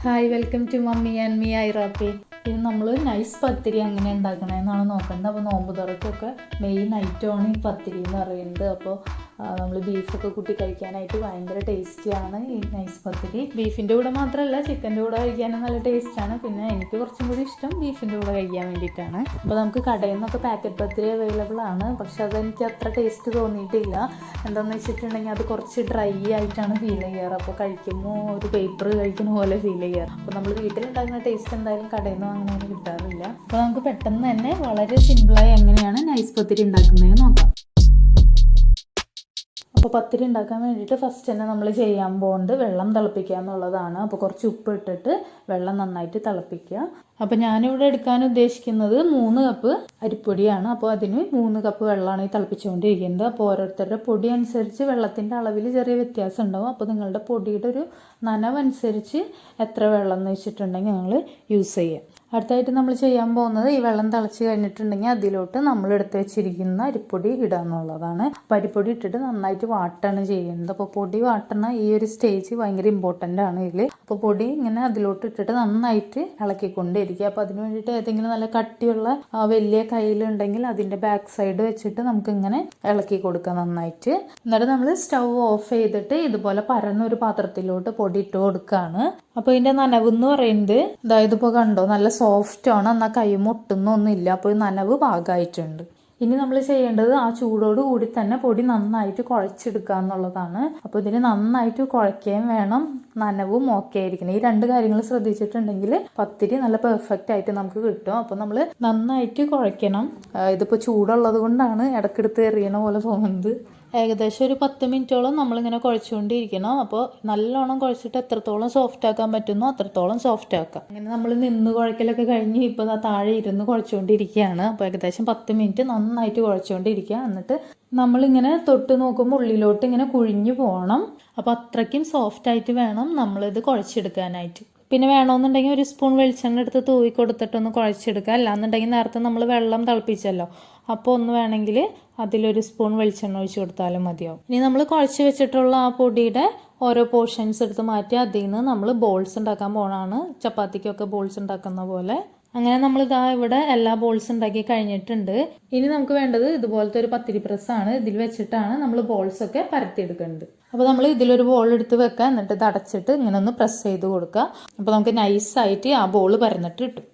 Hi, welcome to mummy and me ഐറാപ്പി. ഇത് നമ്മൾ നൈസ് പത്തിരി എങ്ങനെ ഉണ്ടാക്കണമെന്നാണ് നോക്കേണ്ടത്. അപ്പോൾ നോമ്പ് തുറക്കൊക്കെ മെയിൻ ഐറ്റമാണ് ഈ പത്തിരി എന്ന് പറയുന്നത്. അപ്പോൾ നമ്മൾ ബീഫൊക്കെ കൂട്ടി കഴിക്കാനായിട്ട് ഭയങ്കര ടേസ്റ്റിയാണ് ഈ നൈസ് പത്തിരി. ബീഫിൻ്റെ കൂടെ മാത്രമല്ല, ചിക്കൻ്റെ കൂടെ കഴിക്കാനും നല്ല ടേസ്റ്റാണ്. പിന്നെ എനിക്ക് കുറച്ചും കൂടി ഇഷ്ടം ബീഫിൻ്റെ കൂടെ കഴിക്കാൻ വേണ്ടിയിട്ടാണ്. അപ്പോൾ നമുക്ക് കടയിൽ നിന്നൊക്കെ പാക്കറ്റ് പത്തിരി അവൈലബിൾ ആണ്. പക്ഷെ അതെനിക്ക് അത്ര ടേസ്റ്റ് തോന്നിയിട്ടില്ല. എന്താണെന്ന് വെച്ചിട്ടുണ്ടെങ്കിൽ അത് കുറച്ച് ഡ്രൈ ആയിട്ടാണ് ഫീൽ ചെയ്യാറ്. അപ്പോൾ കഴിക്കുമ്പോൾ ഒരു പേപ്പർ കഴിക്കുന്ന പോലെ ഫീൽ ചെയ്യാറ്. അപ്പോൾ നമ്മൾ വീട്ടിലുണ്ടാക്കുന്ന ടേസ്റ്റ് എന്തായാലും കടയിൽ നിന്ന് അങ്ങനെ കിട്ടാറില്ല. അപ്പോൾ നമുക്ക് പെട്ടെന്ന് തന്നെ വളരെ സിമ്പിളായി എങ്ങനെയാണ് നൈസ് പത്തിരി ഉണ്ടാക്കുന്നതെന്ന് നോക്കാം. അപ്പോൾ പത്തിരി ഉണ്ടാക്കാൻ വേണ്ടിയിട്ട് ഫസ്റ്റ് തന്നെ നമ്മൾ ചെയ്യാൻ പോകുന്നത് വെള്ളം തിളപ്പിക്കുക എന്നുള്ളതാണ്. അപ്പോൾ കുറച്ച് ഉപ്പ് ഇട്ടിട്ട് വെള്ളം നന്നായിട്ട് തിളപ്പിക്കുക. അപ്പോൾ ഞാനിവിടെ എടുക്കാൻ ഉദ്ദേശിക്കുന്നത് 3 കപ്പ് അരിപ്പൊടിയാണ്. അപ്പോൾ അതിന് 3 കപ്പ് വെള്ളമാണ് ഈ തിളപ്പിച്ചുകൊണ്ടിരിക്കുന്നത്. അപ്പോൾ ഓരോരുത്തരുടെ പൊടി അനുസരിച്ച് വെള്ളത്തിൻ്റെ അളവിൽ ചെറിയ വ്യത്യാസം ഉണ്ടാവും. അപ്പോൾ നിങ്ങളുടെ പൊടിയുടെ ഒരു നനവനുസരിച്ച് എത്ര വെള്ളം എന്ന് വെച്ചിട്ടുണ്ടെങ്കിൽ നിങ്ങൾ യൂസ് ചെയ്യുക. അടുത്തായിട്ട് നമ്മൾ ചെയ്യാൻ പോകുന്നത് ഈ വെള്ളം തിളച്ച് കഴിഞ്ഞിട്ടുണ്ടെങ്കിൽ അതിലോട്ട് നമ്മൾ എടുത്ത് വെച്ചിരിക്കുന്ന അരിപ്പൊടി ഇടുക എന്നുള്ളതാണ്. അപ്പോൾ അരിപ്പൊടി ഇട്ടിട്ട് നന്നായിട്ട് വാട്ടാണ് ചെയ്യുന്നത്. അപ്പോൾ പൊടി വാട്ടണ ഈ ഒരു സ്റ്റേജ് ഭയങ്കര ഇമ്പോർട്ടൻ്റ് ആണ് ഇതിൽ. അപ്പോൾ പൊടി ഇങ്ങനെ അതിലോട്ട് ഇട്ടിട്ട് നന്നായിട്ട് ഇളക്കിക്കൊണ്ടിരിക്കുക. അപ്പോൾ അതിന് വേണ്ടിയിട്ട് ഏതെങ്കിലും നല്ല കട്ടിയുള്ള വലിയ കയ്യിലുണ്ടെങ്കിൽ അതിൻ്റെ ബാക്ക് സൈഡ് വെച്ചിട്ട് നമുക്ക് ഇങ്ങനെ ഇളക്കി കൊടുക്കാം നന്നായിട്ട്. എന്നിട്ട് നമ്മൾ സ്റ്റൗ ഓഫ് ചെയ്തിട്ട് ഇതുപോലെ പരന്നൊരു പാത്രത്തിലോട്ട് പൊടി ഇട്ട് കൊടുക്കുകയാണ്. അപ്പോൾ ഇതിൻ്റെ നനവ് എന്ന് പറയുന്നത് ഇതായത് ഇപ്പോൾ കണ്ടോ, നല്ല സോഫ്റ്റ് ആണ്, എന്നാൽ കൈ മുട്ടുന്നൊന്നുമില്ല. അപ്പോൾ നനവ് പാകമായിട്ടുണ്ട്. ഇനി നമ്മൾ ചെയ്യേണ്ടത് ആ ചൂടോട് കൂടി തന്നെ പൊടി നന്നായിട്ട് കുഴച്ചെടുക്കുക എന്നുള്ളതാണ്. അപ്പോൾ ഇതിന് നന്നായിട്ട് കുഴയ്ക്കുകയും വേണം, നനവും ഓക്കെ ആയിരിക്കണം. ഈ 2 കാര്യങ്ങൾ ശ്രദ്ധിച്ചിട്ടുണ്ടെങ്കിൽ പത്തിരി നല്ല പെർഫെക്റ്റ് ആയിട്ട് നമുക്ക് കിട്ടും. അപ്പോൾ നമ്മൾ നന്നായിട്ട് കുഴയ്ക്കണം. ഇതിപ്പോൾ ചൂടുള്ളത് കൊണ്ടാണ് ഇടയ്ക്കെടുത്ത് എറിയണ പോലെ തോന്നുന്നത്. ഏകദേശം ഒരു 10 മിനിറ്റോളം നമ്മളിങ്ങനെ കുഴച്ചുകൊണ്ടിരിക്കണം. അപ്പോൾ നല്ലോണം കുഴച്ചിട്ട് എത്രത്തോളം സോഫ്റ്റ് ആക്കാൻ പറ്റുന്നോ അത്രത്തോളം സോഫ്റ്റ് ആക്കാം. അങ്ങനെ നമ്മൾ നിന്ന് കുഴക്കലൊക്കെ കഴിഞ്ഞ് ഇപ്പോൾ താഴെ ഇരുന്ന് കുഴച്ചുകൊണ്ടിരിക്കുകയാണ്. അപ്പോൾ ഏകദേശം 10 മിനിറ്റ് നന്നായിട്ട് കുഴച്ചുകൊണ്ടിരിക്കുക. എന്നിട്ട് നമ്മളിങ്ങനെ തൊട്ട് നോക്കുമ്പോൾ ഉള്ളിലോട്ട് ഇങ്ങനെ കുഴിഞ്ഞു പോകണം. അപ്പോൾ അത്രയ്ക്കും സോഫ്റ്റ് ആയിട്ട് വേണം നമ്മളിത് കുഴച്ചെടുക്കാനായിട്ട്. പിന്നെ വേണമെന്നുണ്ടെങ്കിൽ ഒരു സ്പൂൺ വെളിച്ചെണ്ണ എടുത്ത് തൂവി കൊടുത്തിട്ടൊന്ന് കുഴച്ചെടുക്കുക. അല്ലാന്നുണ്ടെങ്കിൽ നേരത്തെ നമ്മൾ വെള്ളം തിളപ്പിച്ചല്ലോ, അപ്പോൾ ഒന്ന് വേണമെങ്കിൽ അതിലൊരു സ്പൂൺ വെളിച്ചെണ്ണ ഒഴിച്ച് കൊടുത്താലും മതിയാവും. ഇനി നമ്മൾ കുഴച്ച് വെച്ചിട്ടുള്ള ആ പൊടിയുടെ ഓരോ പോർഷൻസ് എടുത്ത് മാറ്റി അതിൽ നിന്ന് നമ്മൾ ബോൾസ് ഉണ്ടാക്കാൻ പോകണമാണ്. ചപ്പാത്തിക്കൊക്കെ ബോൾസ് ഉണ്ടാക്കുന്ന പോലെ. അങ്ങനെ നമ്മളിതാ ഇവിടെ എല്ലാ ബോൾസ് ഉണ്ടാക്കി കഴിഞ്ഞിട്ടുണ്ട്. ഇനി നമുക്ക് വേണ്ടത് ഇതുപോലത്തെ ഒരു പത്തിരി പ്രസ്സാണ്. ഇതിൽ വെച്ചിട്ടാണ് നമ്മൾ ബോൾസൊക്കെ പരത്തിയെടുക്കേണ്ടത്. അപ്പോൾ നമ്മൾ ഇതിലൊരു ബോൾ എടുത്ത് വെക്കുക, എന്നിട്ട് ഇത് അടച്ചിട്ട് ഇങ്ങനെ ഒന്ന് പ്രസ് ചെയ്ത് കൊടുക്കുക. അപ്പോൾ നമുക്ക് നൈസായിട്ട് ആ ബോൾ പരന്നിട്ട് കിട്ടും.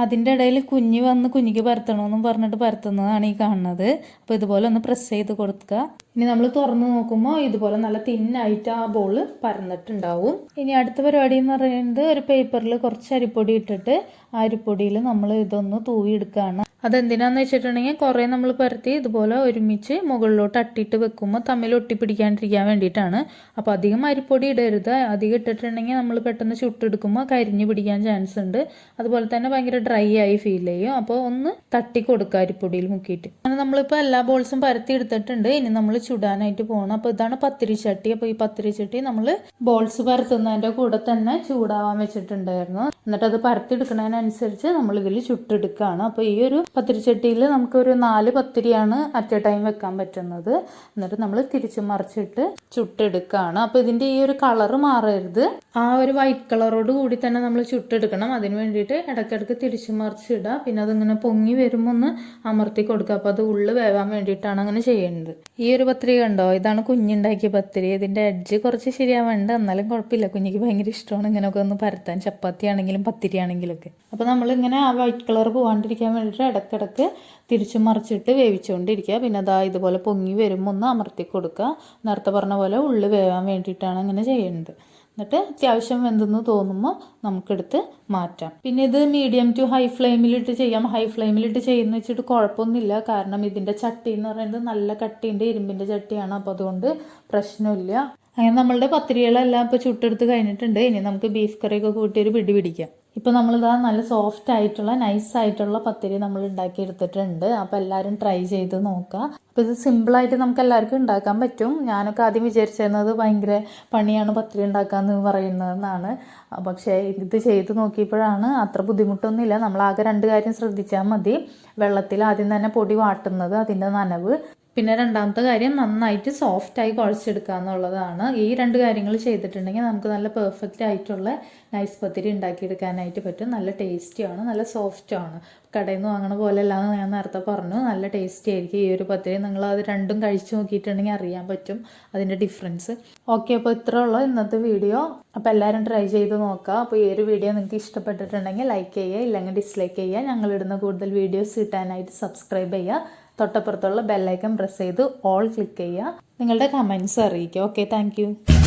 അതിൻ്റെ ഇടയിൽ കുഞ്ഞ് വന്ന് കുഞ്ഞിക്ക് പരത്തണമെന്നും പറഞ്ഞിട്ട് പരത്തുന്നതാണ് ഈ കാണുന്നത്. അപ്പോൾ ഇതുപോലെ ഒന്ന് പ്രസ് ചെയ്ത് കൊടുക്കുക. ഇനി നമ്മൾ തുറന്ന് നോക്കുമ്പോൾ ഇതുപോലെ നല്ല തിന്നായിട്ട് ആ ബോൾ പരന്നിട്ടുണ്ടാവും. ഇനി അടുത്ത പരിപാടി എന്ന് പറയുന്നത് ഒരു പേപ്പറിൽ കുറച്ച് അരിപ്പൊടി ഇട്ടിട്ട് ആ അരിപ്പൊടിയിൽ നമ്മൾ ഇതൊന്ന് തൂവി എടുക്കുകയാണ്. അതെന്തിനാന്ന് വെച്ചിട്ടുണ്ടെങ്കിൽ കുറേ നമ്മൾ പരത്തി ഇതുപോലെ ഒരുമിച്ച് മുകളിലോട്ട് അട്ടിയിട്ട് വെക്കുമ്പോൾ തമ്മിൽ ഒട്ടിപ്പിടിക്കാണ്ടിരിക്കാൻ വേണ്ടിയിട്ടാണ്. അപ്പോൾ അധികം അരിപ്പൊടി ഇടരുത്. അധികം ഇട്ടിട്ടുണ്ടെങ്കിൽ നമ്മൾ പെട്ടെന്ന് ചുട്ടെടുക്കുമ്പോൾ കരിഞ്ഞ് പിടിക്കാൻ ചാൻസ് ഉണ്ട്. അതുപോലെ തന്നെ ഭയങ്കര ഡ്രൈ ആയി ഫീൽ ചെയ്യും. അപ്പോൾ ഒന്ന് തട്ടി കൊടുക്കുക അരിപ്പൊടിയിൽ മുക്കിയിട്ട്. അങ്ങനെ നമ്മളിപ്പോൾ എല്ലാ ബോൾസും പരത്തി എടുത്തിട്ടുണ്ട്. ഇനി നമ്മൾ ചുടാനായിട്ട് പോകണം. അപ്പോൾ ഇതാണ് പത്തിരി ചട്ടി. അപ്പോൾ ഈ പത്തിരി ചട്ടി നമ്മൾ ബോൾസ് പരത്തുന്നതിൻ്റെ കൂടെ തന്നെ ചൂടാവാൻ വെച്ചിട്ടുണ്ടായിരുന്നു. എന്നിട്ട് അത് പരത്തി എടുക്കുന്നതിനനുസരിച്ച് നമ്മൾ ഇതിൽ ചുട്ടെടുക്കുകയാണ്. അപ്പോൾ ഈ ഒരു പത്തിരിച്ചട്ടിയിൽ നമുക്കൊരു 4 പത്തിരിയാണ് അറ്റ് എ ടൈം വെക്കാൻ പറ്റുന്നത്. എന്നിട്ട് നമ്മൾ തിരിച്ചു മറിച്ചിട്ട് ചുട്ടെടുക്കുകയാണ്. അപ്പോൾ ഇതിൻ്റെ ഈ ഒരു കളറ് മാറരുത്. ആ ഒരു വൈറ്റ് കളറോട് കൂടി തന്നെ നമ്മൾ ചുട്ടെടുക്കണം. അതിന് വേണ്ടിയിട്ട് ഇടയ്ക്കിടയ്ക്ക് തിരിച്ചു മറിച്ചിടുക. പിന്നെ അതിങ്ങനെ പൊങ്ങി വരുമ്പോൾ ഒന്ന് അമർത്തി കൊടുക്കുക. അപ്പോൾ അത് ഉള്ളിൽ വേവാൻ വേണ്ടിയിട്ടാണ് അങ്ങനെ ചെയ്യേണ്ടത്. ഈ ഒരു പത്തിരി കണ്ടോ, ഇതാണ് കുഞ്ഞുണ്ടാക്കിയ പത്തിരി. ഇതിൻ്റെ എഡ്ജ് കുറച്ച് ശരിയാവേണ്ട, എന്നാലും കുഴപ്പമില്ല. കുഞ്ഞിക്ക് ഭയങ്കര ഇഷ്ടമാണ് ഇങ്ങനെയൊക്കെ ഒന്ന് പരത്താൻ, ചപ്പാത്തി ആണെങ്കിലും പത്തിരി ആണെങ്കിലൊക്കെ. അപ്പോൾ നമ്മളിങ്ങനെ ആ വൈറ്റ് കളർ പോകാണ്ടിരിക്കാൻ വേണ്ടിയിട്ട് ഇടയ്ക്കിടയ്ക്ക് തിരിച്ചു മറിച്ചിട്ട് വേവിച്ചുകൊണ്ടിരിക്കുക. പിന്നെ അതാ ഇതുപോലെ പൊങ്ങി വരുമ്പോൾ ഒന്ന് അമർത്തി കൊടുക്കുക. നേരത്തെ പറഞ്ഞ പോലെ ഉള്ളിൽ വേവാൻ വേണ്ടിയിട്ടാണ് ഇങ്ങനെ ചെയ്യേണ്ടത്. എന്നിട്ട് അത്യാവശ്യം വെന്തെന്ന് തോന്നുമ്പോൾ നമുക്കെടുത്ത് മാറ്റാം. പിന്നെ ഇത് മീഡിയം ടു ഹൈ ഫ്ലെയിമിലിട്ട് ചെയ്യാം. ഹൈ ഫ്ലെയിമിലിട്ട് ചെയ്യുന്ന വെച്ചിട്ട് കുഴപ്പമൊന്നുമില്ല. കാരണം ഇതിൻ്റെ ചട്ടി എന്ന് പറയുന്നത് നല്ല കട്ടിൻ്റെ ഇരുമ്പിൻ്റെ ചട്ടിയാണ്. അപ്പോൾ അതുകൊണ്ട് പ്രശ്നമില്ല. അങ്ങനെ നമ്മളുടെ പത്തിരികളെല്ലാം ഇപ്പോൾ ചുട്ടെടുത്ത് കഴിഞ്ഞിട്ടുണ്ട്. ഇനി നമുക്ക് ബീഫ് കറിയൊക്കെ കൂട്ടി ഒരു പിടി പിടിക്കാം. ഇപ്പോൾ നമ്മളിതാ നല്ല സോഫ്റ്റ് ആയിട്ടുള്ള നൈസായിട്ടുള്ള പത്തിരി നമ്മൾ ഉണ്ടാക്കിയെടുത്തിട്ടുണ്ട്. അപ്പോൾ എല്ലാവരും ട്രൈ ചെയ്ത് നോക്കുക. അപ്പോൾ ഇത് സിമ്പിളായിട്ട് നമുക്ക് എല്ലാവർക്കും ഉണ്ടാക്കാൻ പറ്റും. ഞാനൊക്കെ ആദ്യം വിചാരിച്ചിരുന്നത് ഭയങ്കര പണിയാണ് പത്തിരി ഉണ്ടാക്കാമെന്ന് പറയുന്നതെന്നാണ്. പക്ഷേ ഇത് ചെയ്ത് നോക്കിയപ്പോഴാണ് അത്ര ബുദ്ധിമുട്ടൊന്നുമില്ല. നമ്മളാകെ 2 കാര്യം ശ്രദ്ധിച്ചാൽ മതി. വെള്ളത്തിൽ ആദ്യം തന്നെ പൊടി വാട്ടുന്നത്, അതിൻ്റെ നനവ്, പിന്നെ രണ്ടാമത്തെ കാര്യം നന്നായിട്ട് സോഫ്റ്റായി കുഴച്ചെടുക്കുക എന്നുള്ളതാണ്. ഈ 2 കാര്യങ്ങൾ ചെയ്തിട്ടുണ്ടെങ്കിൽ നമുക്ക് നല്ല പെർഫെക്റ്റ് ആയിട്ടുള്ള നൈസ് പത്തിരി ഉണ്ടാക്കിയെടുക്കാനായിട്ട് പറ്റും. നല്ല ടേസ്റ്റിയാണ്, നല്ല സോഫ്റ്റാണ്. കടയിൽ നിന്ന് വാങ്ങണ പോലെ അല്ലാന്ന് ഞാൻ നേരത്തെ പറഞ്ഞു. നല്ല ടേസ്റ്റി ആയിരിക്കും ഈ ഒരു പത്തിരി. നിങ്ങൾ അത് രണ്ടും കഴിച്ച് നോക്കിയിട്ടുണ്ടെങ്കിൽ അറിയാൻ പറ്റും അതിൻ്റെ ഡിഫറൻസ്. ഓക്കെ, അപ്പോൾ ഇത്രേ ഉള്ളൂ ഇന്നത്തെ വീഡിയോ. അപ്പോൾ എല്ലാവരും ട്രൈ ചെയ്ത് നോക്കുക. അപ്പോൾ ഈ ഒരു വീഡിയോ നിങ്ങൾക്ക് ഇഷ്ടപ്പെട്ടിട്ടുണ്ടെങ്കിൽ ലൈക്ക് ചെയ്യുക, ഇല്ലെങ്കിൽ ഡിസ്ലൈക്ക് ചെയ്യുക. ഞങ്ങളിടുന്ന കൂടുതൽ വീഡിയോസ് കിട്ടാനായിട്ട് സബ്സ്ക്രൈബ് ചെയ്യുക. തൊട്ടപ്പുറത്തുള്ള ബെല്ലൈക്കൺ പ്രസ് ചെയ്ത് ഓൾ ക്ലിക്ക് ചെയ്യുക. നിങ്ങളുടെ കമൻറ്റ്സ് അറിയിക്കുക. Okay, thank